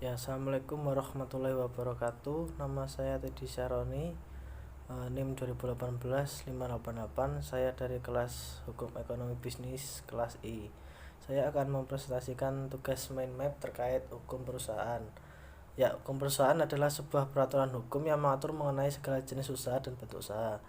Ya, Assalamualaikum warahmatullahi wabarakatuh. Nama saya Teddy Syaroni, NIM 2018-588. Saya dari kelas Hukum Ekonomi Bisnis kelas I. Saya akan mempresentasikan tugas mind map terkait hukum perusahaan. Ya, hukum perusahaan adalah sebuah peraturan hukum yang mengatur mengenai segala jenis usaha dan bentuk usaha.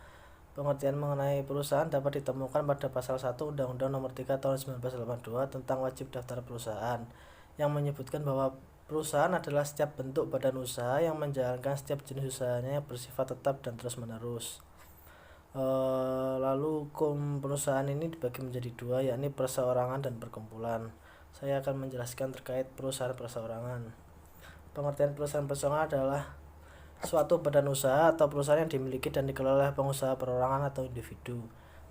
Pengertian mengenai perusahaan dapat ditemukan pada pasal 1 Undang-Undang Nomor 3 Tahun 1982 tentang wajib daftar perusahaan, yang menyebutkan bahwa perusahaan adalah setiap bentuk badan usaha yang menjalankan setiap jenis usahanya yang bersifat tetap dan terus-menerus. Lalu hukum perusahaan ini dibagi menjadi dua, yakni perseorangan dan perkumpulan. Saya akan menjelaskan terkait perusahaan perseorangan. Pengertian perusahaan perseorangan adalah suatu badan usaha atau perusahaan yang dimiliki dan dikelola oleh pengusaha perorangan atau individu.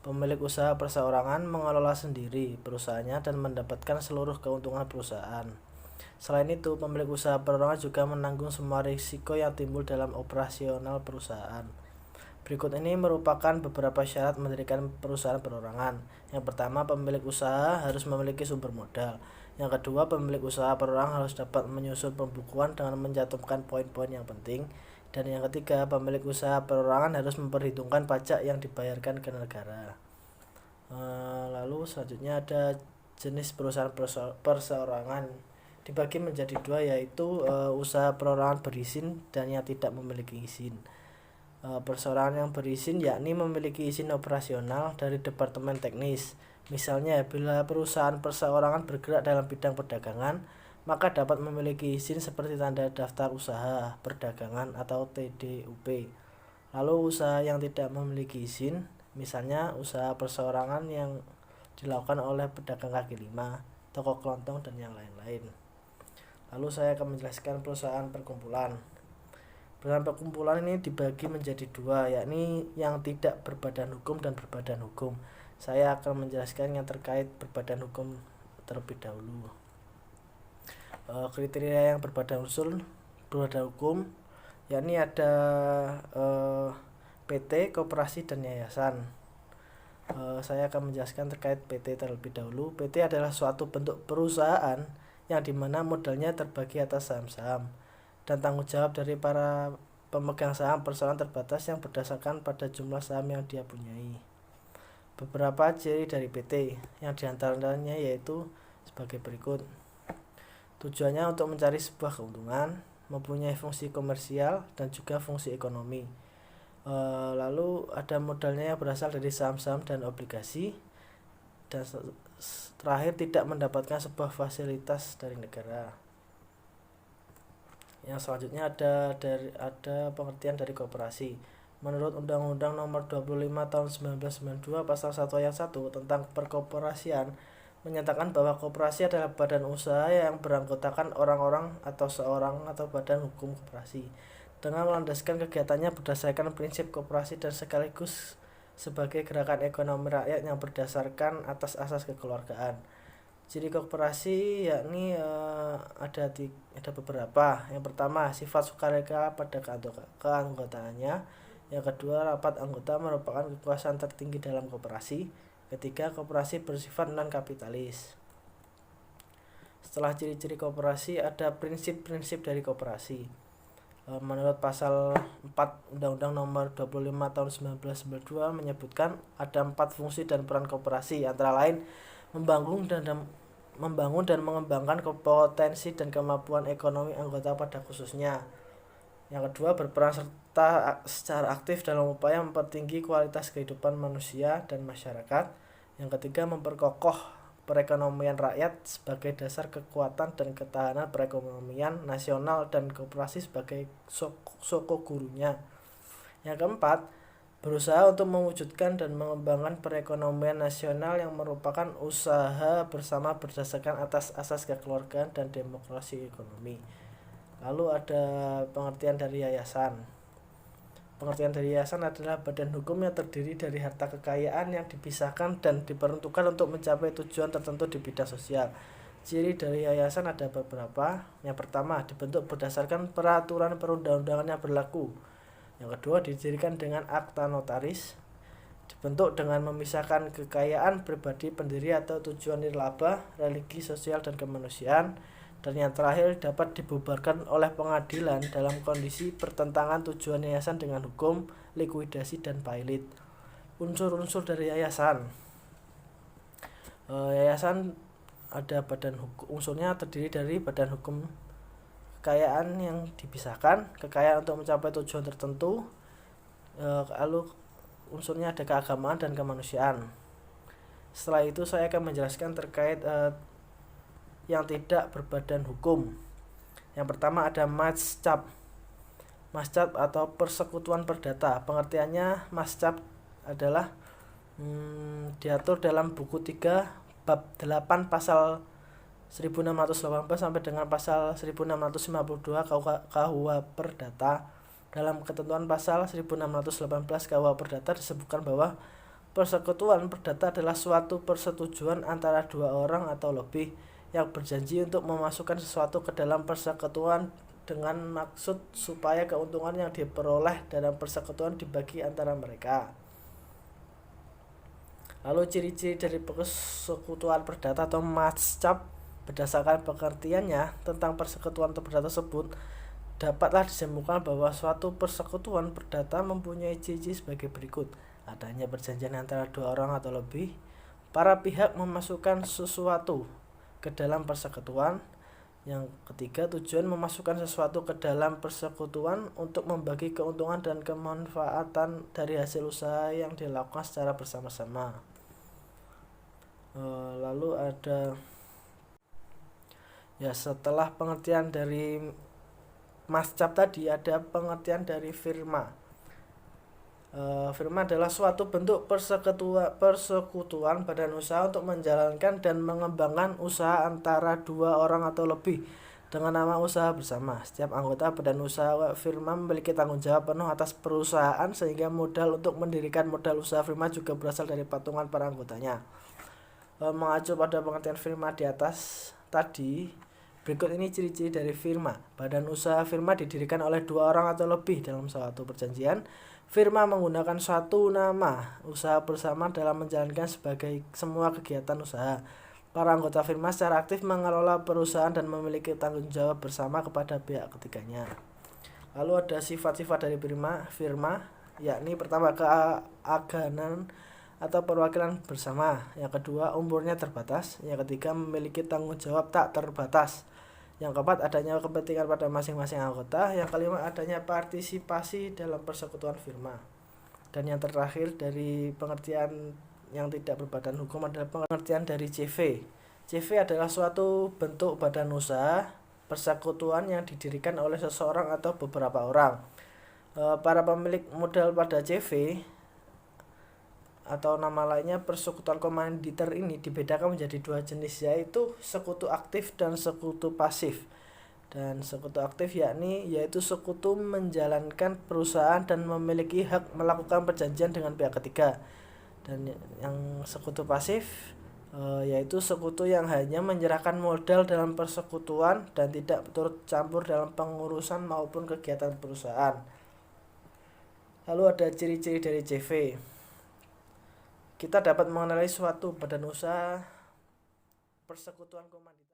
Pemilik usaha perseorangan mengelola sendiri perusahaannya dan mendapatkan seluruh keuntungan perusahaan. Selain itu, pemilik usaha perorangan juga menanggung semua risiko yang timbul dalam operasional perusahaan. Berikut ini merupakan beberapa syarat mendirikan perusahaan perorangan. Yang pertama, pemilik usaha harus memiliki sumber modal. Yang kedua, pemilik usaha perorangan harus dapat menyusun pembukuan dengan mencantumkan poin-poin yang penting. Dan yang ketiga, pemilik usaha perorangan harus memperhitungkan pajak yang dibayarkan ke negara. Lalu selanjutnya ada jenis perusahaan perseorangan, dibagi menjadi dua, yaitu usaha perorangan berizin dan yang tidak memiliki izin. Perseorangan yang berizin yakni memiliki izin operasional dari Departemen Teknis. Misalnya, bila perusahaan perseorangan bergerak dalam bidang perdagangan, maka dapat memiliki izin seperti tanda daftar usaha perdagangan atau TDUP. Lalu usaha yang tidak memiliki izin, misalnya usaha perseorangan yang dilakukan oleh pedagang kaki lima, toko kelontong, dan yang lain-lain. Lalu saya akan menjelaskan perusahaan perkumpulan. Perusahaan perkumpulan ini dibagi menjadi dua, yakni yang tidak berbadan hukum dan berbadan hukum. Saya akan menjelaskan yang terkait berbadan hukum terlebih dahulu. Kriteria yang berbadan hukum, yakni ada PT, koperasi, dan yayasan. Saya akan menjelaskan terkait PT terlebih dahulu. PT adalah suatu bentuk perusahaan yang dimana modalnya terbagi atas saham-saham dan tanggung jawab dari para pemegang saham perseorangan terbatas yang berdasarkan pada jumlah saham yang dia punyai. Beberapa ciri dari PT yang diantaranya yaitu sebagai berikut. Tujuannya untuk mencari sebuah keuntungan, mempunyai fungsi komersial dan juga fungsi ekonomi. Lalu ada modalnya yang berasal dari saham-saham dan obligasi, dan terakhir tidak mendapatkan sebuah fasilitas dari negara. Yang selanjutnya ada pengertian dari koperasi. Menurut Undang-Undang Nomor 25 Tahun 1992 Pasal 1 Ayat 1 tentang perkoperasian menyatakan bahwa koperasi adalah badan usaha yang beranggotakan orang-orang atau seorang atau badan hukum koperasi dengan melandaskan kegiatannya berdasarkan prinsip koperasi dan sekaligus sebagai gerakan ekonomi rakyat yang berdasarkan atas asas kekeluargaan. Ciri koperasi yakni ada beberapa. Yang pertama, sifat sukarela pada keanggotaannya. Yang kedua, rapat anggota merupakan kekuasaan tertinggi dalam koperasi. Ketiga, koperasi bersifat non-kapitalis. Setelah ciri-ciri koperasi, ada prinsip-prinsip dari koperasi. Menurut pasal 4 Undang-Undang Nomor 25 Tahun 1992 menyebutkan ada 4 fungsi dan peran koperasi, antara lain membangun dan mengembangkan potensi dan kemampuan ekonomi anggota pada khususnya. Yang kedua, berperan serta secara aktif dalam upaya mempertinggi kualitas kehidupan manusia dan masyarakat. Yang ketiga, memperkokoh perekonomian rakyat sebagai dasar kekuatan dan ketahanan perekonomian nasional dan koperasi sebagai sokogurunya. Yang keempat, berusaha untuk mewujudkan dan mengembangkan perekonomian nasional yang merupakan usaha bersama berdasarkan atas asas kekeluargaan dan demokrasi ekonomi. Lalu ada pengertian dari yayasan. Pengertian dari yayasan adalah badan hukum yang terdiri dari harta kekayaan yang dipisahkan dan diperuntukkan untuk mencapai tujuan tertentu di bidang sosial. Ciri dari yayasan ada beberapa. Yang pertama, dibentuk berdasarkan peraturan perundang-undangan yang berlaku. Yang kedua, didirikan dengan akta notaris. Dibentuk dengan memisahkan kekayaan pribadi pendiri atau tujuan nirlaba, religi, sosial, dan kemanusiaan. Dan yang terakhir, dapat dibubarkan oleh pengadilan dalam kondisi bertentangan tujuan yayasan dengan hukum, likuidasi, dan pailit. Unsur-unsur dari yayasan. Yayasan ada badan hukum, unsurnya terdiri dari badan hukum, kekayaan yang dipisahkan, kekayaan untuk mencapai tujuan tertentu, lalu unsurnya ada keagamaan dan kemanusiaan. Setelah itu saya akan menjelaskan terkait yang tidak berbadan hukum. Yang pertama ada mascap. Mascap atau persekutuan perdata. Pengertiannya, mascap adalah diatur dalam buku 3 bab 8 pasal 1618 sampai dengan pasal 1652 KUH Perdata. Dalam ketentuan pasal 1618 KUH Perdata disebutkan bahwa persekutuan perdata adalah suatu persetujuan antara dua orang atau lebih yang berjanji untuk memasukkan sesuatu ke dalam persekutuan dengan maksud supaya keuntungan yang diperoleh dalam persekutuan dibagi antara mereka. Lalu ciri-ciri dari persekutuan perdata atau mascap berdasarkan pengertiannya tentang persekutuan perdata tersebut dapatlah disimpulkan bahwa suatu persekutuan perdata mempunyai ciri-ciri sebagai berikut. Adanya perjanjian antara dua orang atau lebih, para pihak memasukkan sesuatu ke dalam persekutuan. Yang ketiga, tujuan memasukkan sesuatu ke dalam persekutuan untuk membagi keuntungan dan kemanfaatan dari hasil usaha yang dilakukan secara bersama-sama. Lalu ada setelah pengertian dari mascap tadi, ada pengertian dari firma. Firma adalah suatu bentuk persekutuan badan usaha untuk menjalankan dan mengembangkan usaha antara dua orang atau lebih dengan nama usaha bersama. Setiap anggota badan usaha firma memiliki tanggung jawab penuh atas perusahaan, sehingga modal untuk mendirikan modal usaha firma juga berasal dari patungan para anggotanya. Mengacu pada pengertian firma di atas tadi, berikut ini ciri-ciri dari firma. Badan usaha firma didirikan oleh dua orang atau lebih dalam suatu perjanjian. Firma menggunakan suatu nama usaha bersama dalam menjalankan sebagai semua kegiatan usaha. Para anggota firma secara aktif mengelola perusahaan dan memiliki tanggung jawab bersama kepada pihak ketiganya. Lalu ada sifat-sifat dari firma, yakni pertama, keaganan atau perwakilan bersama. Yang kedua, umurnya terbatas. Yang ketiga, memiliki tanggung jawab tak terbatas. Yang keempat, adanya kepentingan pada masing-masing anggota. Yang kelima, adanya partisipasi dalam persekutuan firma. Dan yang terakhir dari pengertian yang tidak berbadan hukum adalah pengertian dari CV. CV adalah suatu bentuk badan usaha persekutuan yang didirikan oleh seseorang atau beberapa orang. Para pemilik modal pada CV atau nama lainnya persekutuan komanditer ini dibedakan menjadi dua jenis, yaitu sekutu aktif dan sekutu pasif. Dan sekutu aktif yaitu sekutu menjalankan perusahaan dan memiliki hak melakukan perjanjian dengan pihak ketiga. Dan yang sekutu pasif yaitu sekutu yang hanya menyerahkan modal dalam persekutuan dan tidak turut campur dalam pengurusan maupun kegiatan perusahaan. Lalu ada ciri-ciri dari CV. Kita dapat mengenali suatu badan usaha persekutuan komanditer